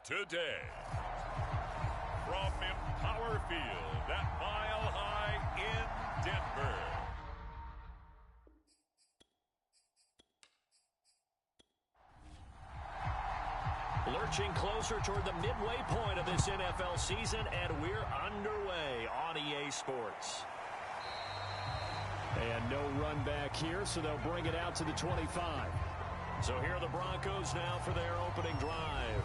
today. From Empower Field at Mile High in Denver. Lurching closer toward the midway point of this NFL season, and we're underway on EA Sports. And no run back here, so they'll bring it out to the 25. So here are the Broncos now for their opening drive.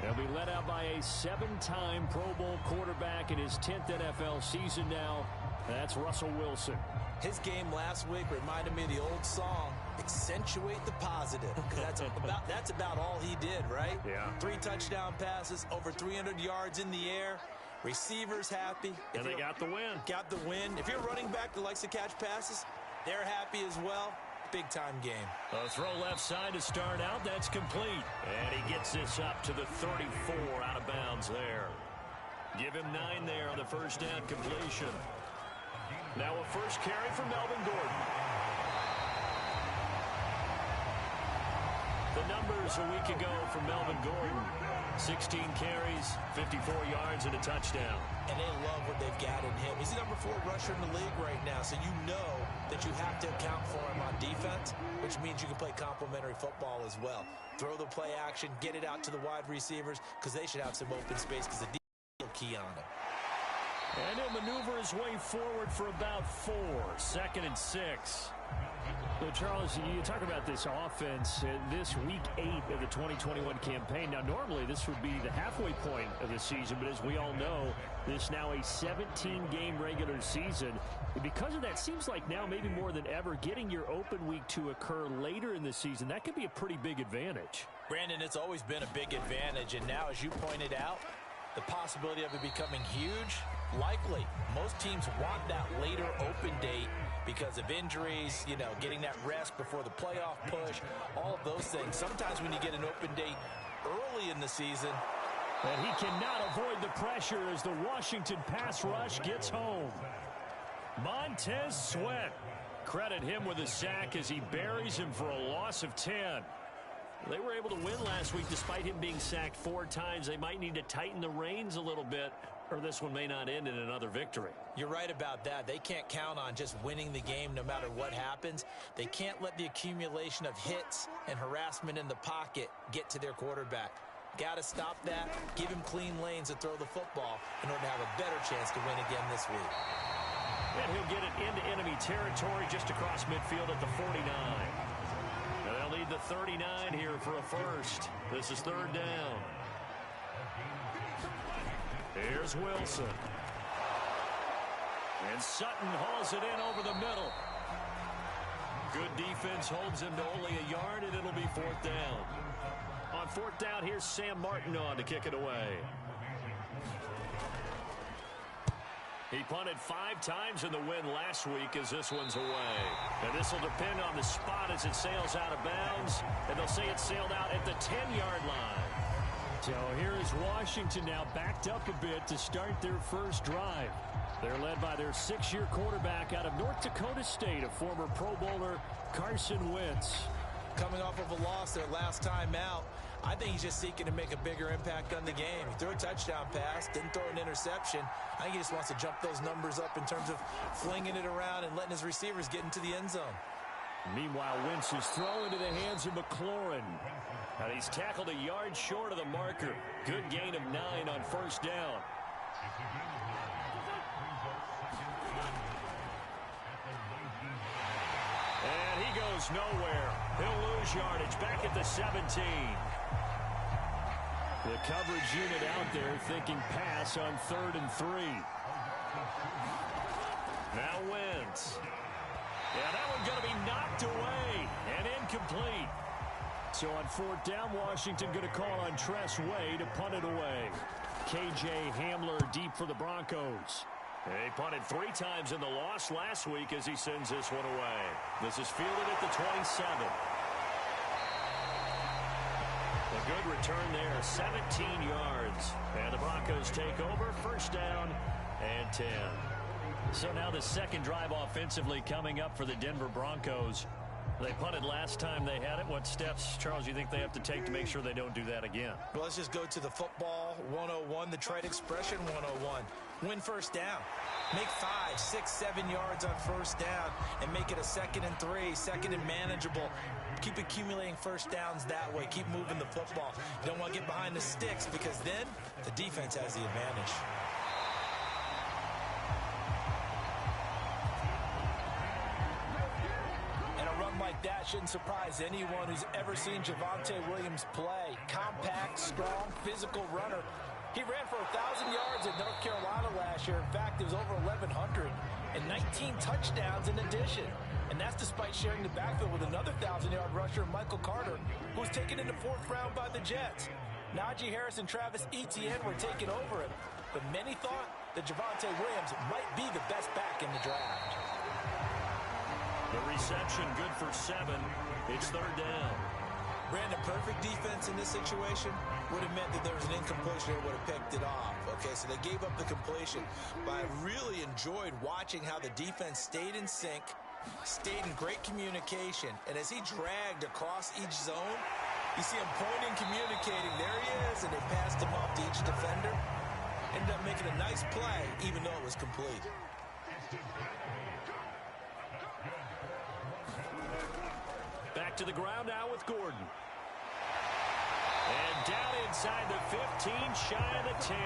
They'll be led out by a 7-time Pro Bowl quarterback in his 10th NFL season now. That's Russell Wilson. His game last week reminded me of the old song, Accentuate the Positive. Because that's about all he did, right? Yeah. 3 touchdown passes, over 300 yards in the air. Receivers happy. And they got the win. Got the win. If you're running back that likes to catch passes, they're happy as well. Big-time game. A throw left side to start out. That's complete. And he gets this up to the 34 out of bounds there. Give him 9 there on the first down completion. Now a first carry for Melvin Gordon. The numbers a week ago for Melvin Gordon. 16 carries, 54 yards, and a touchdown. And they love what they've got in him. He's the number 4 rusher in the league right now, so you know that you have to account for him on defense, which means you can play complementary football as well. Throw the play action, get it out to the wide receivers, because they should have some open space, because the defense will key on him. And he'll maneuver his way forward for about 4. 2nd and 6. So, Charles, you talk about this offense, this week 8 of the 2021 campaign. Now, normally this would be the halfway point of the season, but as we all know, this now a 17-game regular season. And because of that, seems like now maybe more than ever, getting your open week to occur later in the season, that could be a pretty big advantage. Brandon, it's always been a big advantage, and now, as you pointed out, the possibility of it becoming huge, likely. Most teams want that later open date because of injuries, you know, getting that rest before the playoff push, all of those things. Sometimes when you get an open date early in the season. And he cannot avoid the pressure as the Washington pass rush gets home. Montez Sweat. Credit him with a sack as he buries him for a loss of 10. They were able to win last week despite him being sacked 4 times. They might need to tighten the reins a little bit, or this one may not end in another victory. You're right about that. They can't count on just winning the game no matter what happens. They can't let the accumulation of hits and harassment in the pocket get to their quarterback. Got to stop that, give him clean lanes to throw the football in order to have a better chance to win again this week. And he'll get it into enemy territory just across midfield at the 49. And they'll need the 39 here for a first. This is 3rd down. Here's Wilson. And Sutton hauls it in over the middle. Good defense holds him to only a yard, and it'll be 4th down. On 4th down, here's Sam Martin on to kick it away. He punted 5 times in the win last week as this one's away. And this will depend on the spot as it sails out of bounds. And they'll say it sailed out at the 10-yard line. So here is Washington now backed up a bit to start their first drive. They're led by their 6-year quarterback out of North Dakota State, a former Pro Bowler, Carson Wentz. Coming off of a loss their last time out, I think he's just seeking to make a bigger impact on the game. He threw a touchdown pass, didn't throw an interception. I think he just wants to jump those numbers up in terms of flinging it around and letting his receivers get into the end zone. Meanwhile, Wentz is thrown into the hands of McLaurin. And he's tackled a yard short of the marker. Good gain of 9 on 1st down. And he goes nowhere. He'll lose yardage back at the 17. The coverage unit out there thinking pass on 3rd and 3. Now Wentz. Yeah, that one's going to be knocked away and incomplete. So on 4th down, Washington going to call on Tress Way to punt it away. KJ Hamler deep for the Broncos. He punted 3 times in the loss last week as he sends this one away. This is fielded at the 27. A good return there, 17 yards. And the Broncos take over, 1st down and 10. So now the second drive offensively coming up for the Denver Broncos. They punted last time they had it. What steps, Charles, you think they have to take to make sure they don't do that again? Well, let's just go to the football 101, the trade expression 101. Win first down. Make 5, 6, 7 yards on first down and make it a 2nd and 3, 2nd and manageable. Keep accumulating first downs that way. Keep moving the football. You don't want to get behind the sticks because then the defense has the advantage. And a run like that shouldn't surprise anyone who's ever seen Javonte Williams play. Compact, strong, physical runner. He ran for 1,000 yards at North Carolina last year. In fact, it was over 1,100 and 19 touchdowns in addition. And that's despite sharing the backfield with another 1,000-yard rusher, Michael Carter, who was taken in the 4th round by the Jets. Najee Harris and Travis Etienne were taking over him. But many thought that Javonte Williams might be the best back in the draft. The reception good for 7. It's 3rd down. Brandon, perfect defense in this situation would have meant that there was an incompletion and would have picked it off. Okay, so they gave up the completion. But I really enjoyed watching how the defense stayed in sync, stayed in great communication. And as he dragged across each zone, you see him pointing, communicating. There he is, and they passed him off to each defender. Ended up making a nice play, even though it was complete. Back to the ground now with Gordon. And down inside the 15, shy of the 10.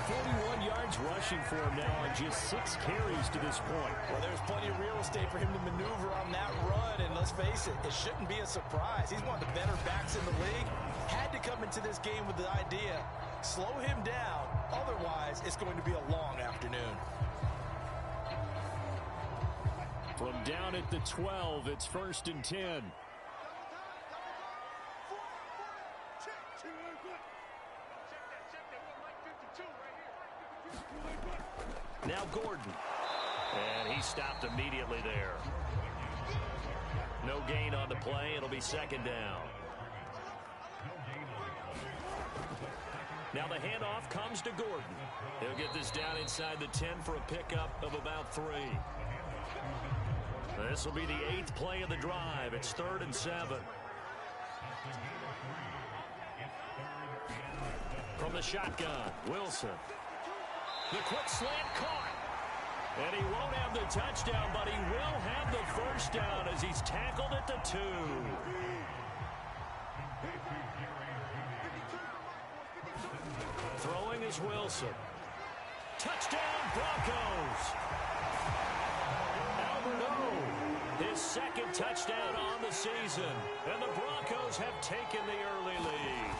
41 yards rushing for him now on just 6 carries to this point. Well, there's plenty of real estate for him to maneuver on that run, and let's face it, it shouldn't be a surprise. He's one of the better backs in the league. Had to come into this game with the idea, slow him down, otherwise it's going to be a long afternoon. From down at the 12, it's 1st and 10. Now Gordon. And he stopped immediately there. No gain on the play. It'll be 2nd down. Now the handoff comes to Gordon. He'll get this down inside the 10 for a pickup of about 3. This will be the 8th play of the drive. It's 3rd and 7. From the shotgun, Wilson. The quick slant caught. And he won't have the touchdown, but he will have the first down as he's tackled at the 2. Throwing is Wilson. Touchdown, Broncos. His 2nd touchdown on the season. And the Broncos have taken the early lead.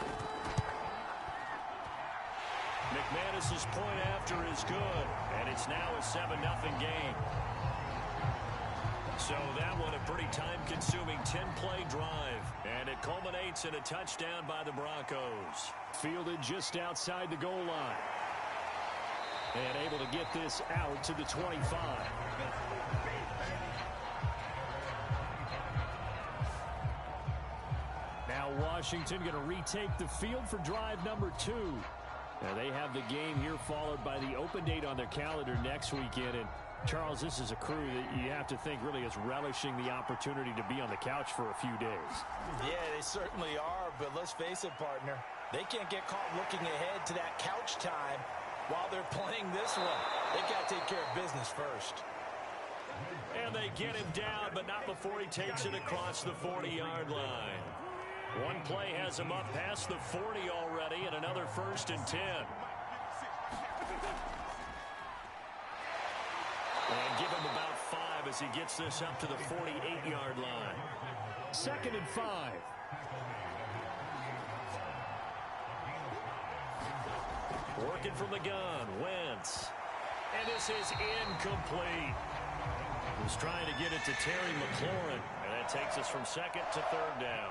McManus's point after is good. And it's now a 7-0 game. So that one a pretty time-consuming 10-play drive. And it culminates in a touchdown by the Broncos. Fielded just outside the goal line. And able to get this out to the 25. Now Washington going to retake the field for drive number 2. Now they have the game here followed by the open date on their calendar next weekend. And Charles, this is a crew that you have to think really is relishing the opportunity to be on the couch for a few days. Yeah, they certainly are, but let's face it, partner. They can't get caught looking ahead to that couch time while they're playing this one. They got to take care of business first. And they get him down, but not before he takes it across the 40-yard line. One play has him up past the 40 already, and another 1st and 10. And give him about 5 as he gets this up to the 48-yard line. 2nd and 5. Working from the gun, Wentz. And this is incomplete. He was trying to get it to Terry McLaurin, and that takes us from 2nd to 3rd down.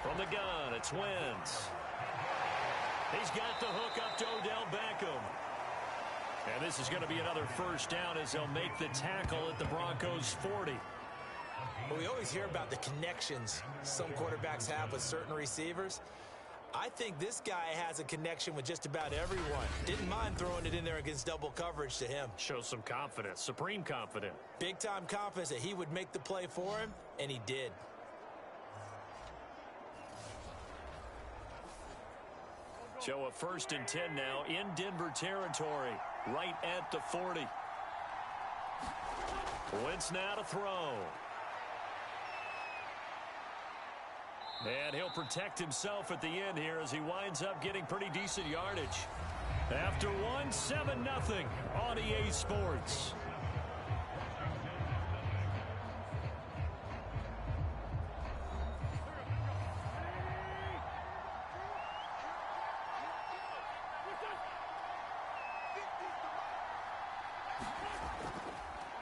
From the gun, it's Wentz. He's got the hook up to Odell Beckham. And this is going to be another 1st down as they'll make the tackle at the Broncos' 40. Well, we always hear about the connections some quarterbacks have with certain receivers. I think this guy has a connection with just about everyone. Didn't mind throwing it in there against double coverage to him. Shows some confidence, supreme confidence. Big-time confidence that he would make the play for him, and he did. So a 1st and 10 now in Denver territory, right at the 40. Wentz now to throw. And he'll protect himself at the end here as he winds up getting pretty decent yardage. After one, 7-0 on EA Sports.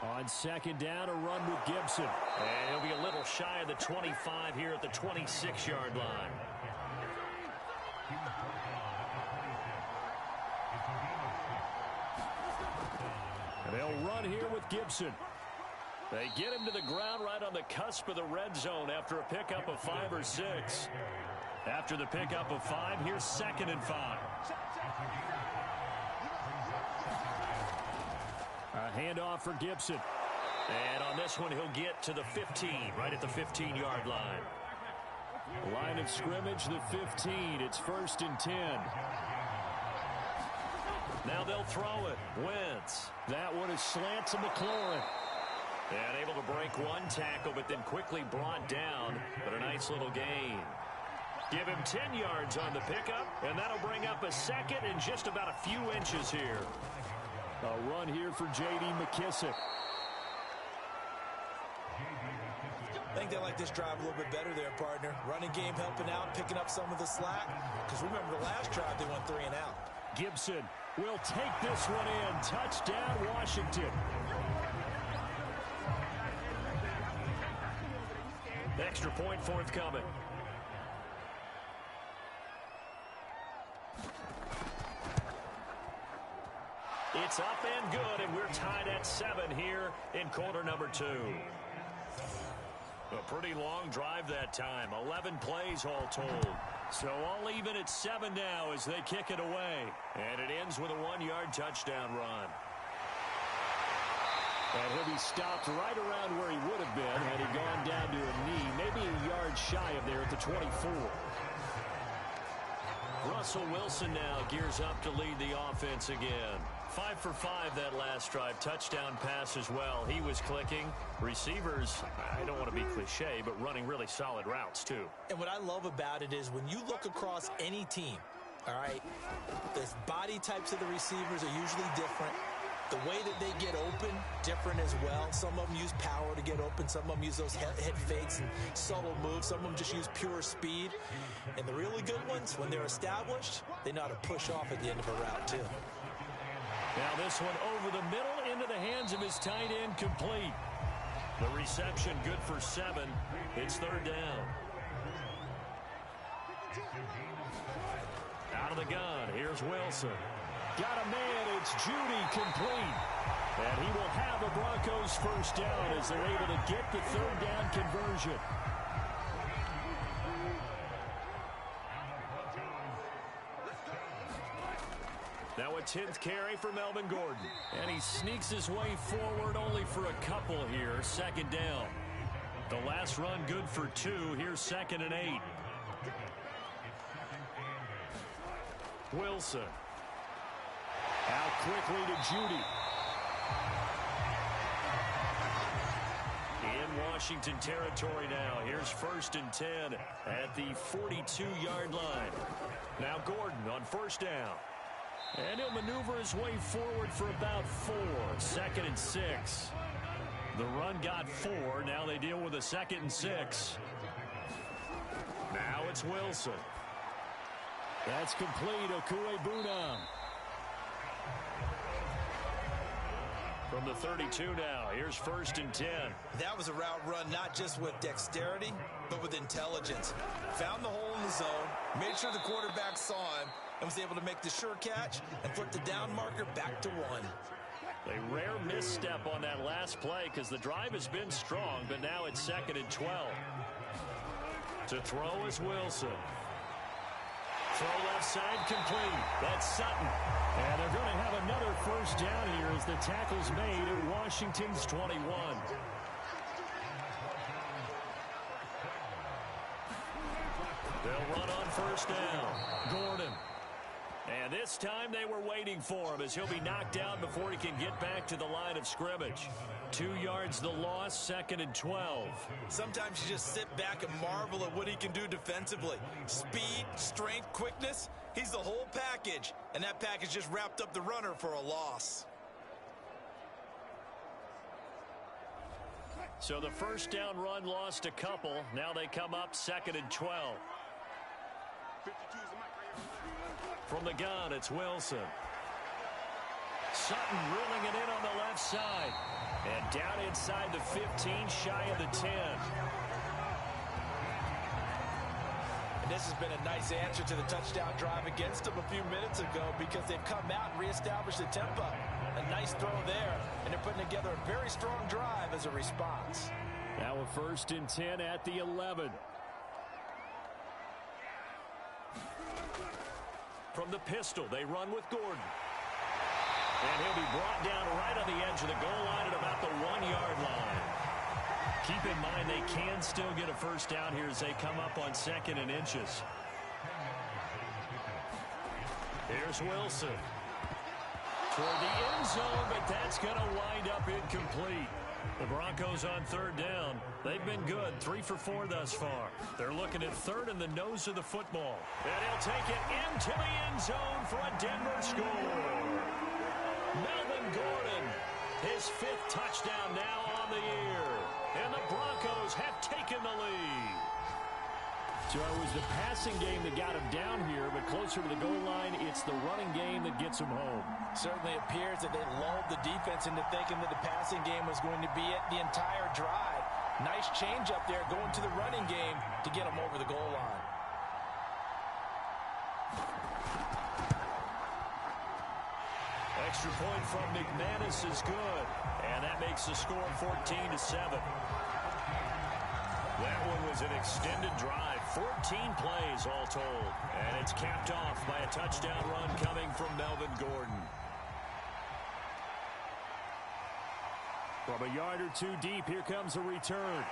On 2nd down, a run with Gibson. And he'll be a little shy of the 25 here at the 26-yard line. And they'll run here with Gibson. They get him to the ground right on the cusp of the red zone after a pickup of 5 or 6. After the pickup of 5, here's 2nd and 5. A handoff for Gibson. And on this one, he'll get to the 15, right at the 15-yard line. Line of scrimmage, the 15. It's 1st and 10. Now they'll throw it. Wentz. That one is slant to McLaurin. And able to break one tackle, but then quickly brought down. But a nice little gain. Give him 10 yards on the pickup, and that'll bring up a 2nd and just about a few inches here. A run here for J.D. McKissick. I think they like this drive a little bit better there, partner. Running game helping out, picking up some of the slack. Because remember, the last drive, they went 3 and out. Gibson will take this one in. Touchdown, Washington. Extra point forthcoming. It's up and good, and we're tied at 7 here in quarter number 2. A pretty long drive that time. 11 plays all told. So all even at 7 now as they kick it away. And it ends with a 1-yard touchdown run. And he'll be stopped right around where he would have been had he gone down to a knee, maybe a yard shy of there at the 24. Russell Wilson now gears up to lead the offense again. 5 for 5 that last drive. Touchdown pass as well. He was clicking. Receivers, I don't want to be cliche, but running really solid routes too. And what I love about it is when you look across any team, all right, the body types of the receivers are usually different. The way that they get open, different as well. Some of them use power to get open. Some of them use those head fakes and subtle moves. Some of them just use pure speed. And the really good ones, when they're established, they know how to push off at the end of a route, too. Now this one over the middle into the hands of his tight end, complete. The reception good for 7. It's 3rd down. Out of the gun, here's Wilson. Got a man, it's Judy, complete. And he will have a Broncos 1st down as they're able to get the 3rd down conversion. Now a 10th carry for Melvin Gordon. And he sneaks his way forward only for a couple here. 2nd down. The last run good for 2. Here's 2nd and 8. Wilson. Out quickly to Judy. In Washington territory now. Here's 1st and 10 at the 42-yard line. Now Gordon on 1st down. And he'll maneuver his way forward for about 4. 2nd and 6. The run got 4. Now they deal with a 2nd and 6. Now it's Wilson. That's complete. Okuebunam. From the 32 now, here's 1st and 10. That was a route run not just with dexterity, but with intelligence. Found the hole in the zone, made sure the quarterback saw him, and was able to make the sure catch and flip the down marker back to 1. A rare misstep on that last play because the drive has been strong, but now it's 2nd and 12. To throw is Wilson. Throw left side complete. That's Sutton. And they're going to have another first down here as the tackle's made at Washington's 21. They'll run on first down. Gordon. And this time they were waiting for him as he'll be knocked down before he can get back to the line of scrimmage. 2 yards the loss, 2nd and 12. Sometimes you just sit back and marvel at what he can do defensively. Speed, strength, quickness, he's the whole package. And that package just wrapped up the runner for a loss. So the first down run lost a couple. Now they come up 2nd and 12. From the gun, it's Wilson. Sutton reeling it in on the left side. And down inside the 15, shy of the 10. And this has been a nice answer to the touchdown drive against them a few minutes ago because they've come out and reestablished the tempo. A nice throw there, and they're putting together a very strong drive as a response. Now a 1st and 10 at the 11. From the pistol, they run with Gordon. And he'll be brought down right on the edge of the goal line at about the 1-yard line. Keep in mind they can still get a first down here as they come up on 2nd and inches. Here's Wilson. Toward the end zone, but that's going to wind up incomplete. The Broncos on 3rd down. They've been good, 3 for 4 thus far. They're looking at 3rd in the nose of the football. And he'll take it into the end zone for a Denver score. Melvin Gordon, his 5th touchdown now on the year. And the Broncos have taken the lead. So it was the passing game that got him down here, but closer to the goal line, it's the running game that gets him home. Certainly appears that they lulled the defense into thinking that the passing game was going to be it the entire drive. Nice change up there going to the running game to get him over the goal line. Extra point from McManus is good, and that makes the score 14-7. That one was an extended drive, 14 plays all told, and it's capped off by a touchdown run coming from Melvin Gordon. From a yard or 2 deep, here comes a return.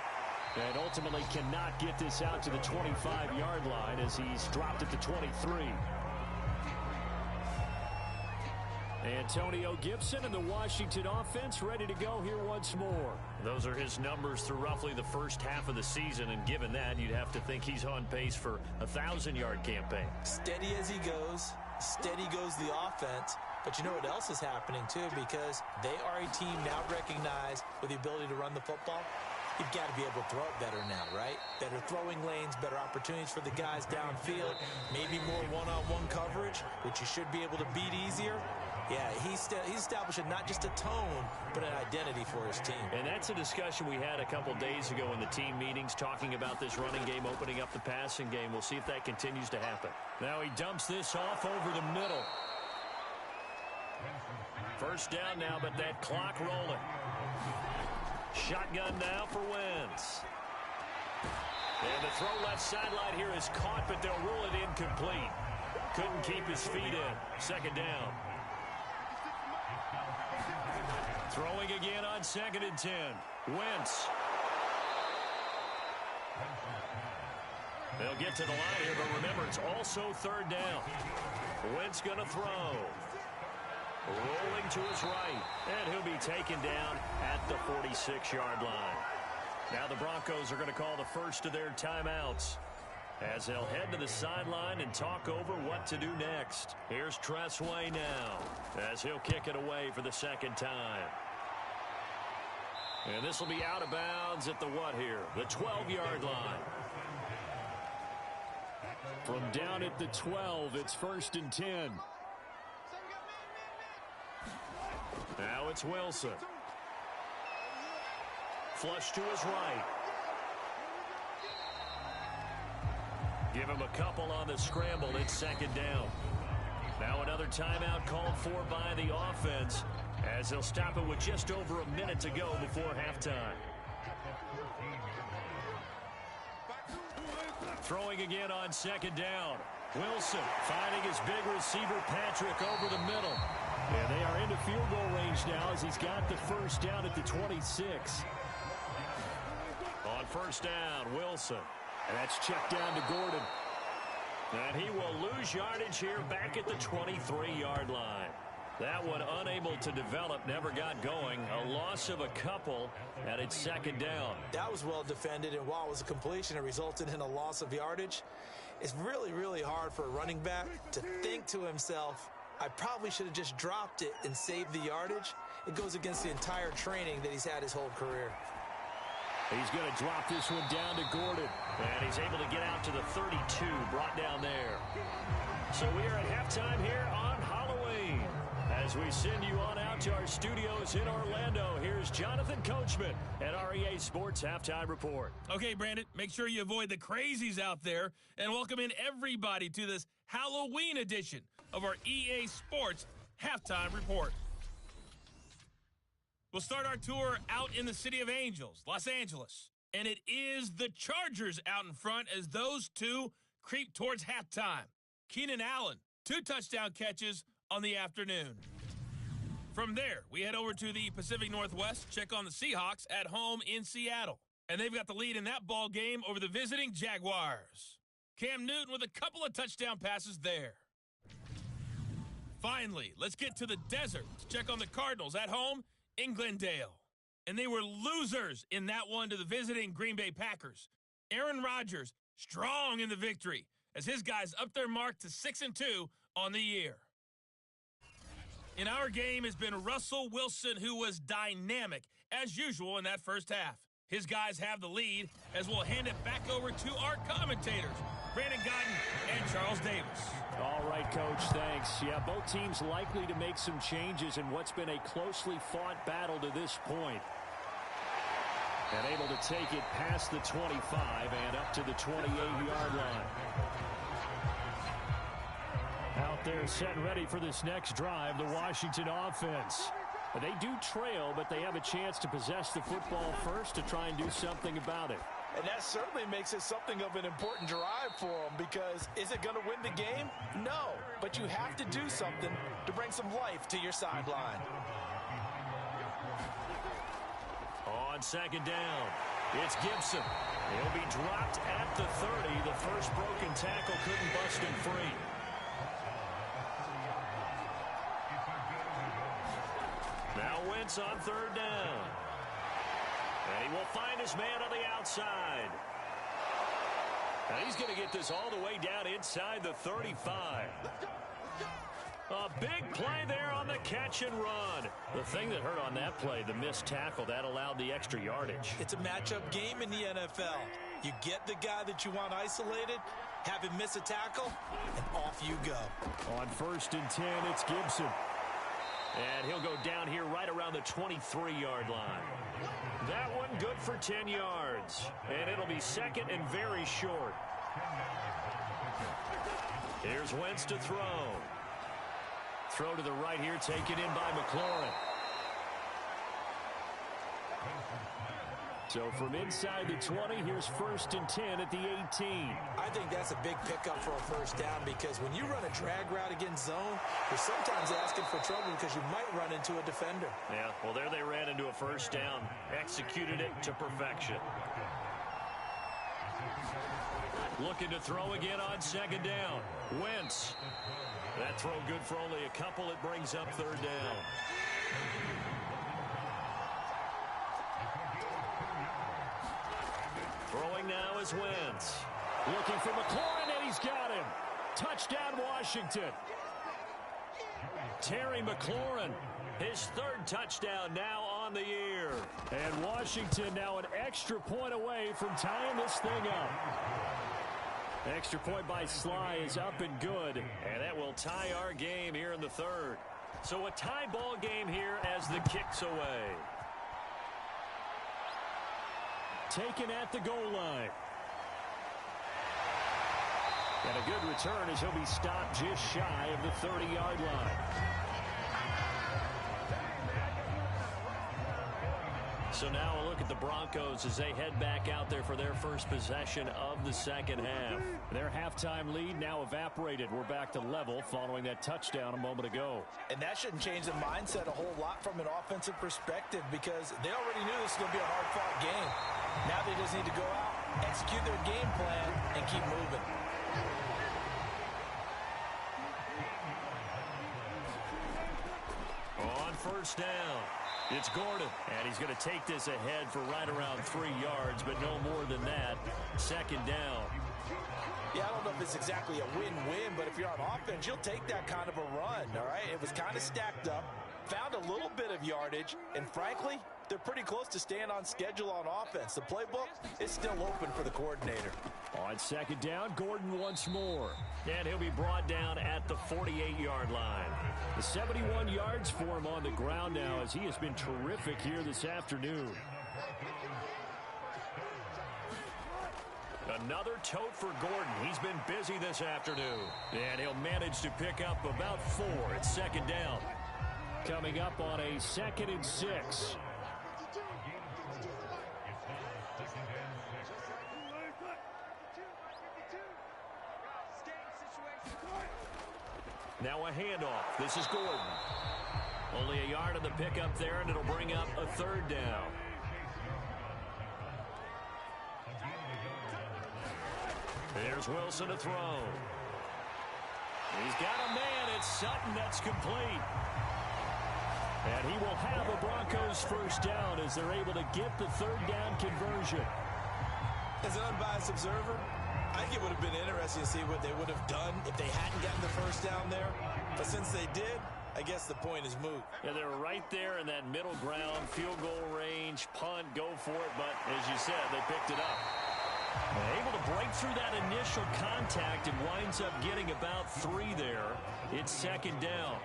And ultimately cannot get this out to the 25-yard line as he's dropped at the 23. Antonio Gibson and the Washington offense ready to go here once more. Those are his numbers through roughly the first half of the season, and given that, you'd have to think he's on pace for a 1,000-yard campaign. Steady as he goes, steady goes the offense. But you know what else is happening, too, because they are a team now recognized with the ability to run the football. You've got to be able to throw it better now, right? Better throwing lanes, better opportunities for the guys downfield, maybe more one-on-one coverage, which you should be able to beat easier. Yeah, he's establishing not just a tone, but an identity for his team. And that's a discussion we had a couple days ago in the team meetings, talking about this running game, opening up the passing game. We'll see if that continues to happen. Now he dumps this off over the middle. First down now, but that clock rolling. Shotgun now for Wentz. And the throw left sideline here is caught, but they'll rule it incomplete. Couldn't keep his feet in. 2nd down. Throwing again on 2nd and 10. Wentz. They'll get to the line here, but remember, it's also 3rd down. Wentz going to throw. Rolling to his right, and he'll be taken down at the 46-yard line. Now the Broncos are going to call the first of their timeouts as they'll head to the sideline and talk over what to do next. Here's Tressway now as he'll kick it away for the 2nd time. And this will be out of bounds at the what here? The 12-yard line. From down at the 12, it's 1st and 10. Now it's Wilson. Flush to his right. Give him a couple on the scramble. It's 2nd down. Now another timeout called for by the offense as they'll stop it with just over a minute to go before halftime. Throwing again on second down. Wilson finding his big receiver Patrick over the middle. And they are into field goal range now as he's got the first down at the 26. On first down, Wilson. And that's checked down to Gordon. And he will lose yardage here back at the 23-yard line. That one unable to develop, never got going. A loss of a couple, and it's second down. That was well defended, and while it was a completion, it resulted in a loss of yardage. It's really, really hard for a running back to think to himself, I probably should have just dropped it and saved the yardage. It goes against the entire training that he's had his whole career. He's going to drop this one down to Gordon. And he's able to get out to the 32, brought down there. So we are at halftime here on Halloween. As we send you on out to our studios in Orlando, here's Jonathan Coachman at REA Sports Halftime Report. Okay, Brandon, make sure you avoid the crazies out there and welcome in everybody to this Halloween edition of our EA Sports Halftime Report. We'll start our tour out in the City of Angels, Los Angeles. And it is the Chargers out in front as those two creep towards halftime. Keenan Allen, 2 touchdown catches on the afternoon. From there, we head over to the Pacific Northwest, check on the Seahawks at home in Seattle. And they've got the lead in that ball game over the visiting Jaguars. Cam Newton with a couple of touchdown passes there. Finally, let's get to the desert to check on the Cardinals at home in Glendale. And they were losers in that one to the visiting Green Bay Packers. Aaron Rodgers strong in the victory as his guys up their mark to 6-2 on the year. In our game has been Russell Wilson, who was dynamic as usual in that first half. His guys have the lead as we'll hand it back over to our commentators, Brandon Gotton and Charles Davis. All right, Coach, thanks. Yeah, both teams likely to make some changes in what's been a closely fought battle to this point. And able to take it past the 25 and up to the 28-yard line. Out there set and ready for this next drive, the Washington offense. They do trail, but they have a chance to possess the football first to try and do something about it. And that certainly makes it something of an important drive for them, because is it going to win the game? No, but you have to do something to bring some life to your sideline. On second down, it's Gibson. He'll be dropped at the 30. The first broken tackle couldn't bust him free. Now Wentz on third down. And he will find his man on the outside. And he's going to get this all the way down inside the 35. A big play there on the catch and run. The thing that hurt on that play, the missed tackle, that allowed the extra yardage. It's a matchup game in the NFL. You get the guy that you want isolated, have him miss a tackle, and off you go. On 1st and 10, it's Gibson. And he'll go down here right around the 23-yard line. That one good for 10 yards. And it'll be second and very short. Here's Wentz to throw. Throw to the right here, taken in by McLaurin. So from inside the 20, here's 1st and 10 at the 18. I think that's a big pickup for a first down, because when you run a drag route against zone, you're sometimes asking for trouble because you might run into a defender. Yeah, well, there they ran into a first down. Executed it to perfection. Looking to throw again on second down. Wentz. That throw good for only a couple. It brings up third down. Throwing now is Wentz. Looking for McLaurin, and he's got him. Touchdown, Washington. Terry McLaurin, his 3rd touchdown now on the year. And Washington now an extra point away from tying this thing up. Extra point by Sly is up and good, and that will tie our game here in the 3rd. So a tie ball game here as the kick's away. Taken at the goal line. And a good return as he'll be stopped just shy of the 30-yard line. So now a look at the Broncos as they head back out there for their first possession of the second half. Their halftime lead now evaporated. We're back to level following that touchdown a moment ago. And that shouldn't change the mindset a whole lot from an offensive perspective because they already knew this was going to be a hard-fought game. Now they just need to go out, execute their game plan, and keep moving. On first down, it's Gordon, and he's going to take this ahead for right around 3 yards, but no more than that. Second down. Yeah, I don't know if it's exactly a win-win, but if you're on offense, you'll take that kind of a run, all right? It was kind of stacked up, found a little bit of yardage, and frankly, they're pretty close to staying on schedule on offense. The playbook is still open for the coordinator. On second down, Gordon once more. And he'll be brought down at the 48-yard line. The 71 yards for him on the ground now as he has been terrific here this afternoon. Another tote for Gordon. He's been busy this afternoon. And he'll manage to pick up about 4 at second down. Coming up on a 2nd and 6. Now a handoff. This is Gordon. Only a yard on the pickup there, and it'll bring up a 3rd down. Here's Wilson to throw. He's got a man. It's Sutton. That's complete. And he will have a Broncos first down as they're able to get the 3rd down conversion. As an unbiased observer, I think it would have been interesting to see what they would have done if they hadn't gotten the first down there. But since they did, I guess the point is moot. Yeah, they were right there in that middle ground, field goal range, punt, go for it. But as you said, they picked it up. They're able to break through that initial contact and winds up getting about 3 there. It's 2nd down.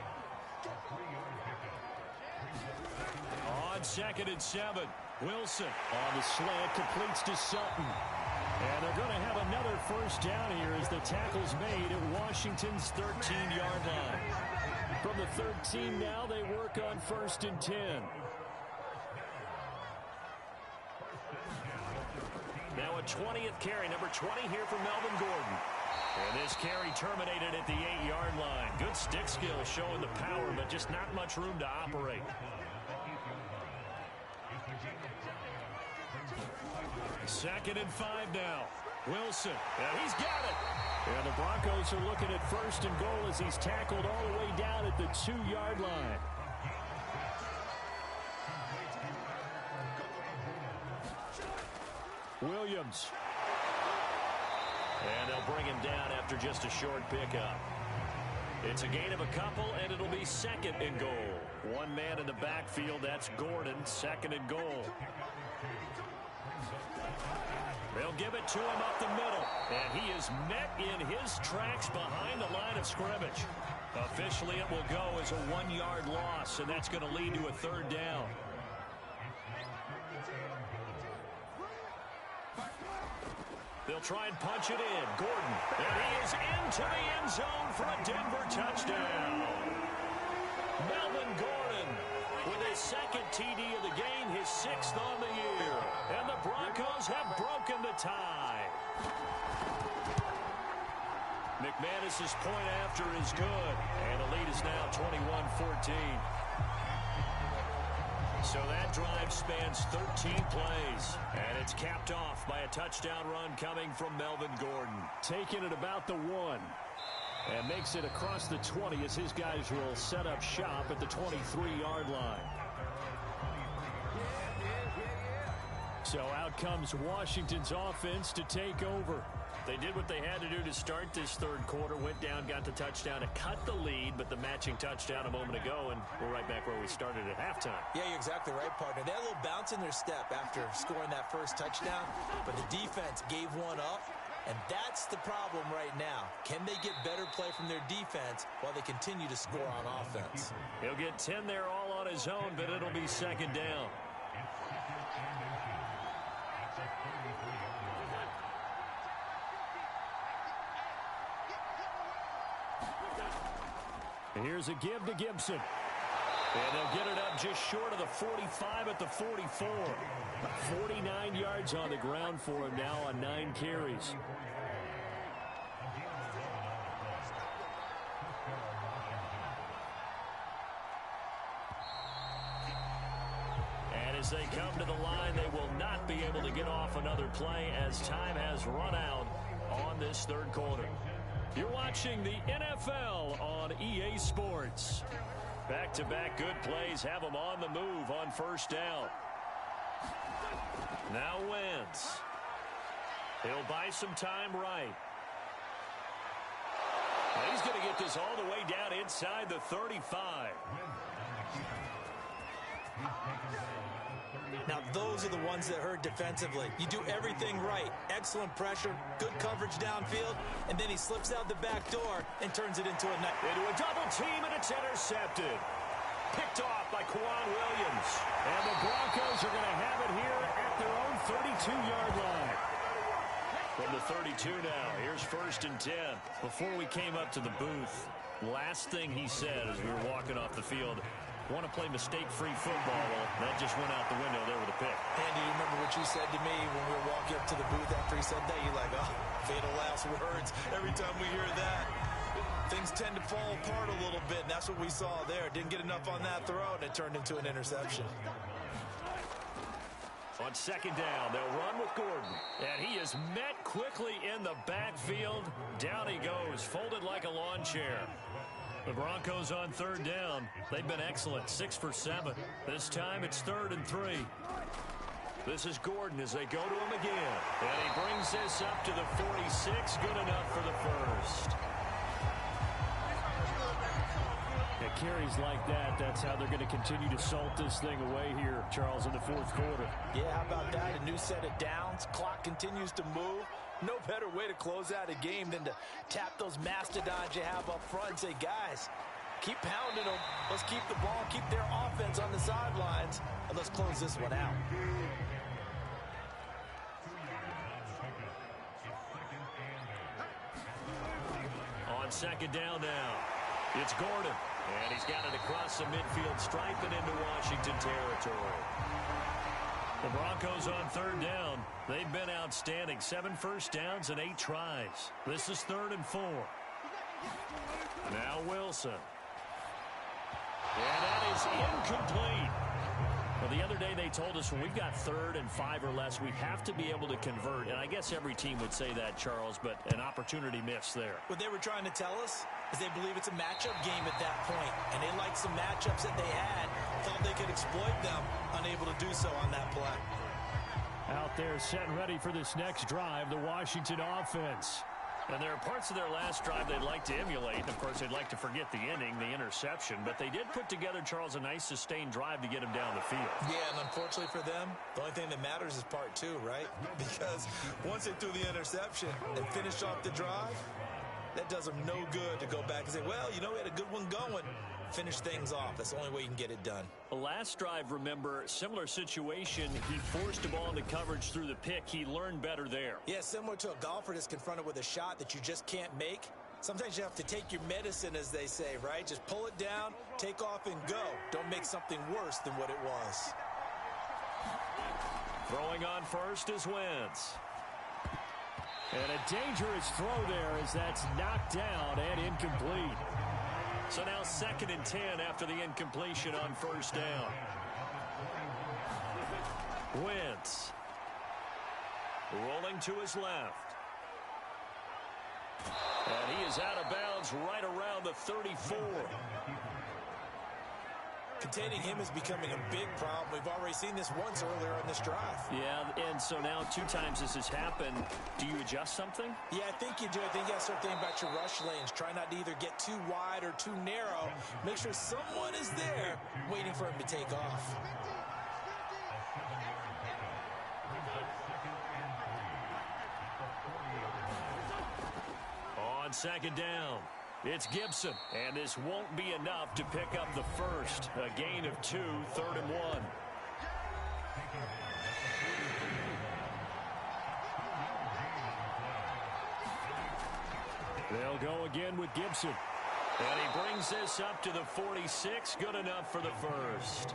On 2nd and 7, Wilson on the slant completes to Sutton. And they're going to have another first down here as the tackle's made at Washington's 13-yard line. From the 13 now, they work on 1st and 10. Now a 20th carry, number 20 here for Melvin Gordon. And this carry terminated at the 8-yard line. Good stick skill showing the power, but just not much room to operate. 2nd and 5 now. Wilson, and he's got it. And the Broncos are looking at 1st and goal as he's tackled all the way down at the 2-yard line. Williams. And they'll bring him down after just a short pickup. It's a gain of a couple, and it'll be 2nd and goal. One man in the backfield, that's Gordon, 2nd and goal. They'll give it to him up the middle, and he is met in his tracks behind the line of scrimmage. Officially, it will go as a 1-yard loss, and that's going to lead to a 3rd down. They'll try and punch it in. Gordon, and he is into the end zone for a Denver touchdown. Melvin Gordon with his 2nd TD of the game, his 6th on the year. And the Broncos have broken the tie. McManus's point after is good. And the lead is now 21-14. So that drive spans 13 plays. And it's capped off by a touchdown run coming from Melvin Gordon. Taking it about the 1. And makes it across the 20 as his guys will set up shop at the 23-yard line. So out comes Washington's offense to take over. They did what they had to do to start this 3rd quarter. Went down, got the touchdown to cut the lead, but the matching touchdown a moment ago, and we're right back where we started at halftime. Yeah, you're exactly right, partner. They had a little bounce in their step after scoring that first touchdown, but the defense gave one up, and that's the problem right now. Can they get better play from their defense while they continue to score on offense? He'll get 10 there all on his own, but it'll be 2nd down. Here's a give to Gibson. And they'll get it up just short of the 45 at the 44. 49 yards on the ground for him now on 9 carries. And as they come to the line, they will not be able to get off another play as time has run out on this third quarter. You're watching the NFL on EA Sports. Back-to-back good plays have them on the move on first down. Now Wentz. He'll buy some time right. And he's going to get this all the way down inside the 35. Now, those are the ones that hurt defensively. You do everything right. Excellent pressure, good coverage downfield, and then he slips out the back door and turns it into a double team, and it's intercepted. Picked off by Quan Williams. And the Broncos are going to have it here at their own 32-yard line. From the 32 now, here's 1st and 10. Before we came up to the booth, last thing he said as we were walking off the field, want to play mistake-free football. Well, that just went out the window there with a pick. Andy, you remember what you said to me when we were walking up to the booth after he said that? You're like, oh, fatal last words. Every time we hear that, things tend to fall apart a little bit, and that's what we saw there. Didn't get enough on that throw, and it turned into an interception. On 2nd down, they'll run with Gordon. And he is met quickly in the backfield. Down he goes, folded like a lawn chair. The Broncos on 3rd down. They've been excellent, 6 for 7. This time it's 3rd and 3. This is Gordon as they go to him again. And he brings this up to the 46. Good enough for the first. At carries like that, that's how they're going to continue to salt this thing away here, Charles, in the 4th quarter. Yeah, how about that? A new set of downs. Clock continues to move. No better way to close out a game than to tap those mastodons you have up front and say, guys, keep pounding them. Let's keep the ball, keep their offense on the sidelines, and let's close this one out. On 2nd down now, it's Gordon. And he's got it across the midfield stripe and into Washington territory. The Broncos on 3rd down. They've been outstanding. 7 first downs and 8 tries. This is 3rd and 4. Now Wilson. And that is incomplete. Well, the other day they told us when we've got 3rd and 5 or less, we have to be able to convert. And I guess every team would say that, Charles, but an opportunity missed there. What they were trying to tell us is they believe it's a matchup game at that point, and they liked some matchups that they had, thought they could exploit them, unable to do so on that play. Out there set and ready for this next drive, the Washington offense. And there are parts of their last drive they'd like to emulate. And, of course, they'd like to forget the inning, the interception. But they did put together, Charles, a nice sustained drive to get him down the field. Yeah, and unfortunately for them, the only thing that matters is part 2, right? Because once they threw the interception and finished off the drive, that does them no good to go back and say, well, you know, we had a good one going. Finish things off. That's the only way you can get it done. The last drive, remember, similar situation. He forced the ball into coverage through the pick. He learned better there. Yeah, similar to a golfer that's confronted with a shot that you just can't make. Sometimes you have to take your medicine, as they say, right? Just pull it down, take off, and go. Don't make something worse than what it was. Throwing on first is Wentz. And a dangerous throw there as that's knocked down and incomplete. So now 2nd and 10 after the incompletion on first down. Wentz. Rolling to his left. And he is out of bounds right around the 34. Containing him is becoming a big problem. We've already seen this once earlier in this drive. Yeah, and so now 2 times this has happened. Do you adjust something? Yeah, I think you do. I think you got to start thinking about your rush lanes. Try not to either get too wide or too narrow. Make sure someone is there waiting for him to take off. On 2nd down, it's Gibson, and this won't be enough to pick up the first. A gain of 2, 3rd and 1. They'll go again with Gibson. And he brings this up to the 46. Good enough for the first.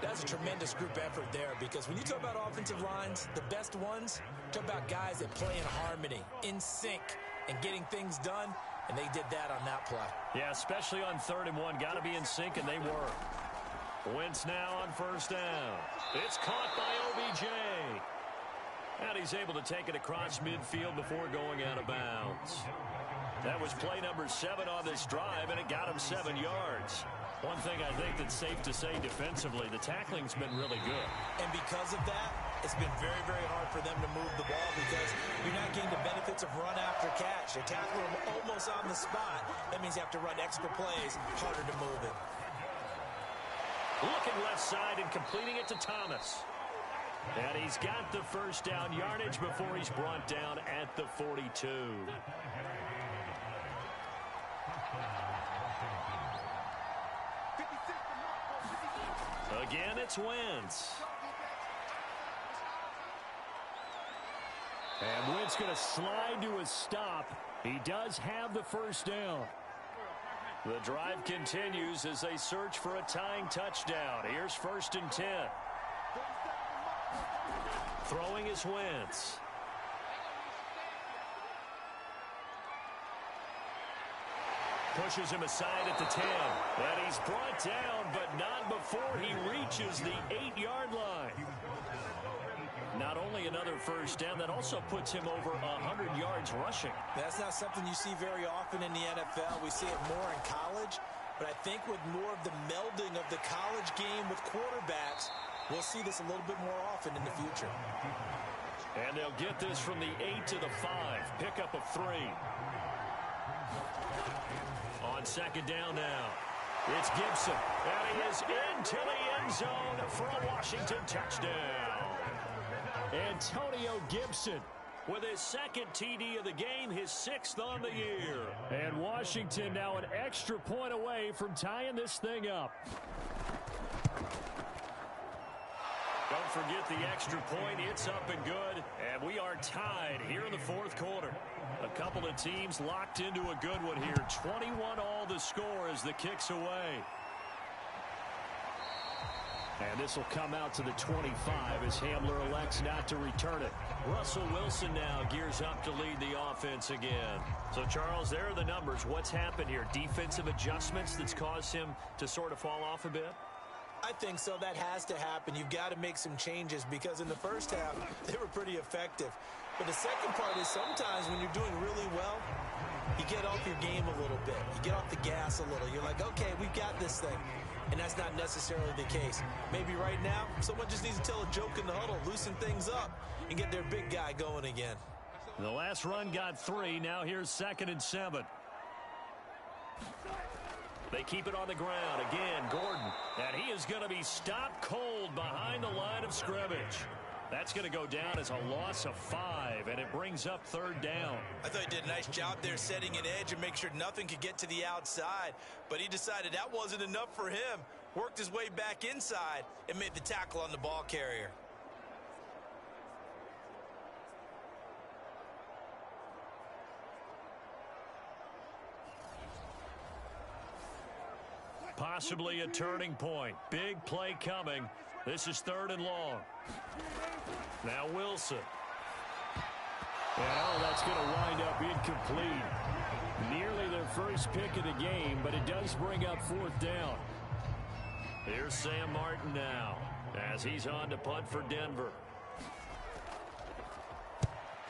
That's a tremendous group effort there, because when you talk about offensive lines, the best ones, talk about guys that play in harmony, in sync, and getting things done, and they did that on that play. Yeah, especially on 3rd and 1. Got to be in sync, and they were. Wentz now on 1st down. It's caught by OBJ. And he's able to take it across midfield before going out of bounds. That was play number 7 on this drive, and it got him 7 yards. One thing I think that's safe to say defensively, the tackling's been really good. And because of that, it's been very, very hard for them to move the ball, because you're not getting the benefits of run after catch. They tackle them almost on the spot. That means you have to run extra plays, harder to move it. Looking left side and completing it to Thomas. And he's got the 1st down yardage before he's brought down at the 42. Again, it's Wentz. And Wentz going to slide to a stop. He does have the 1st down. The drive continues as they search for a tying touchdown. Here's 1st and 10. Throwing is Wentz. Pushes him aside at the 10. And he's brought down, but not before he reaches the 8-yard line. Not only another 1st down, that also puts him over 100 yards rushing. That's not something you see very often in the NFL. We see it more in college. But I think with more of the melding of the college game with quarterbacks, we'll see this a little bit more often in the future. And they'll get this from the 8 to the 5. Pickup of 3. On 2nd down now, it's Gibson. And he is into the end zone for a Washington touchdown. Antonio Gibson with his 2nd TD of the game, his 6th on the year. And Washington now an extra point away from tying this thing up. Don't forget the extra point. It's up and good. And we are tied here in the 4th quarter. A couple of teams locked into a good one here. 21 all the score as the kick's away. And this will come out to the 25 as Hamler elects not to return it. Russell Wilson now gears up to lead the offense again. So, Charles, there are the numbers. What's happened here? Defensive adjustments that's caused him to sort of fall off a bit? I think so. That has to happen. You've got to make some changes, because in the first half, they were pretty effective. But the second part is sometimes when you're doing really well, you get off your game a little bit. You get off the gas a little. You're like, okay, we've got this thing. And that's not necessarily the case. Maybe right now, someone just needs to tell a joke in the huddle, loosen things up, and get their big guy going again. The last run got 3. Now here's 2nd and 7. They keep it on the ground. Again, Gordon. And he is going to be stopped cold behind the line of scrimmage. That's going to go down as a loss of 5, and it brings up 3rd down. I thought he did a nice job there setting an edge and make sure nothing could get to the outside. But he decided that wasn't enough for him. Worked his way back inside and made the tackle on the ball carrier. Possibly a turning point. Big play coming. This is 3rd and long. Now Wilson. And that's going to wind up incomplete. Nearly their first pick of the game, but it does bring up 4th down. Here's Sam Martin now as he's on to punt for Denver.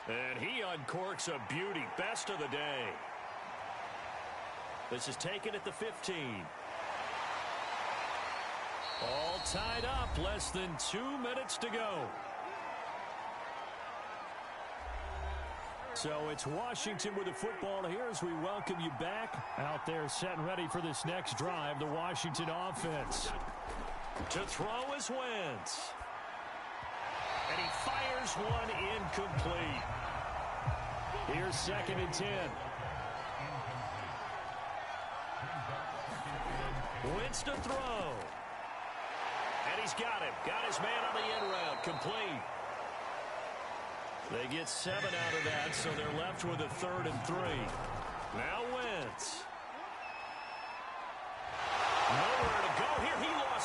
And he uncorks a beauty. Best of the day. This is taken at the 15. All tied up. Less than 2 minutes to go. So it's Washington with the football here as we welcome you back. Out there set and ready for this next drive, the Washington offense. To throw is Wentz. And he fires one incomplete. Here's 2nd and 10. Wentz to throw. And he's got him. Got his man on the end route. Complete. They get 7 out of that, so they're left with a 3rd and 3.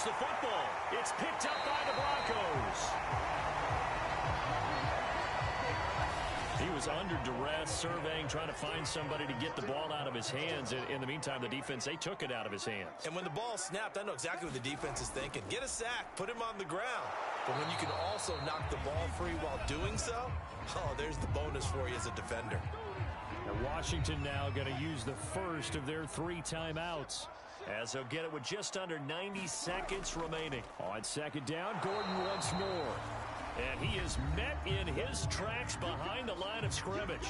the football. It's picked up by the Broncos. He was under duress, surveying, trying to find somebody to get the ball out of his hands. In the meantime, the defense, they took it out of his hands. And when the ball snapped, I know exactly what the defense is thinking. Get a sack, put him on the ground. But when you can also knock the ball free while doing so, oh, there's the bonus for you as a defender. Now Washington now going to use the first of their 3 timeouts, as they'll get it with just under 90 seconds remaining. On second down, Gordon once more. And he is met in his tracks behind the line of scrimmage.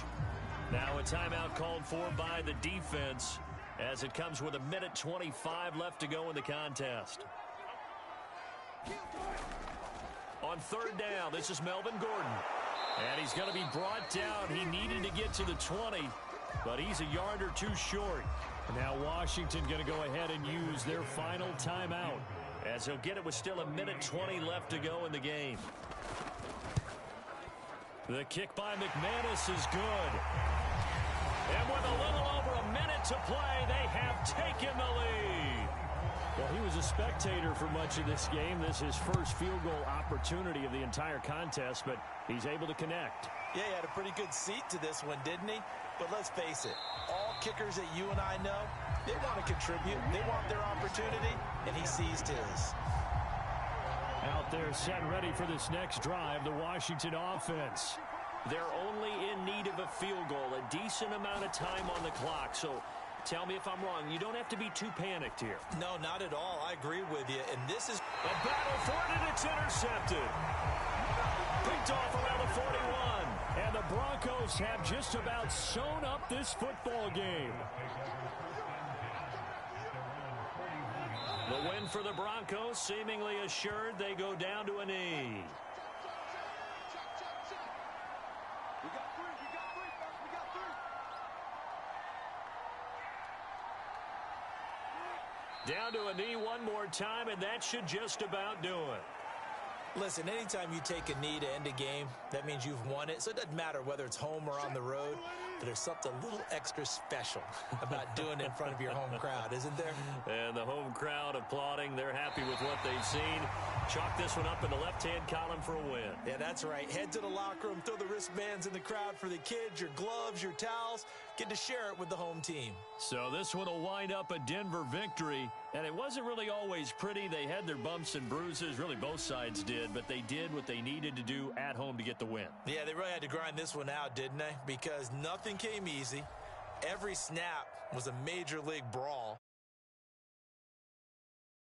Now a timeout called for by the defense, as it comes with 1:25 left to go in the contest. On third down, this is Melvin Gordon. And he's going to be brought down. He needed to get to the 20, but he's a yard or two short. Now Washington going to go ahead and use their final timeout, as he'll get it with still 1:20 left to go in the game. The kick by McManus is good. And with a little over a minute to play, they have taken the lead. Well, he was a spectator for much of this game. This is his first field goal opportunity of the entire contest, but he's able to connect. Yeah, he had a pretty good seat to this one, didn't he? But let's face it, all kickers that you and I know, they want to contribute. They want their opportunity, and he seized his. Out there set and ready for this next drive, the Washington offense. They're only in need of a field goal, a decent amount of time on the clock. So tell me if I'm wrong. You don't have to be too panicked here. No, not at all. I agree with you. And this is a battle for it, and it's intercepted. Picked off around the 41. And the Broncos have just about sewn up this football game. The win for the Broncos, seemingly assured. They go down to a knee. Down to a knee one more time, and that should just about do it. Listen, anytime you take a knee to end a game, that means you've won it. So it doesn't matter whether it's home or on the road, but there's something a little extra special about doing it in front of your home crowd, isn't there? And the home crowd applauding. They're happy with what they've seen. Chalk this one up in the left-hand column for a win. Yeah, that's right. Head to the locker room, throw the wristbands in the crowd for the kids, your gloves, your towels. Get to share it with the home team. So this one will wind up a Denver victory. And it wasn't really always pretty. They had their bumps and bruises. Really, both sides did. But they did what they needed to do at home to get the win. Yeah, they really had to grind this one out, didn't they? Because nothing came easy. Every snap was a major league brawl.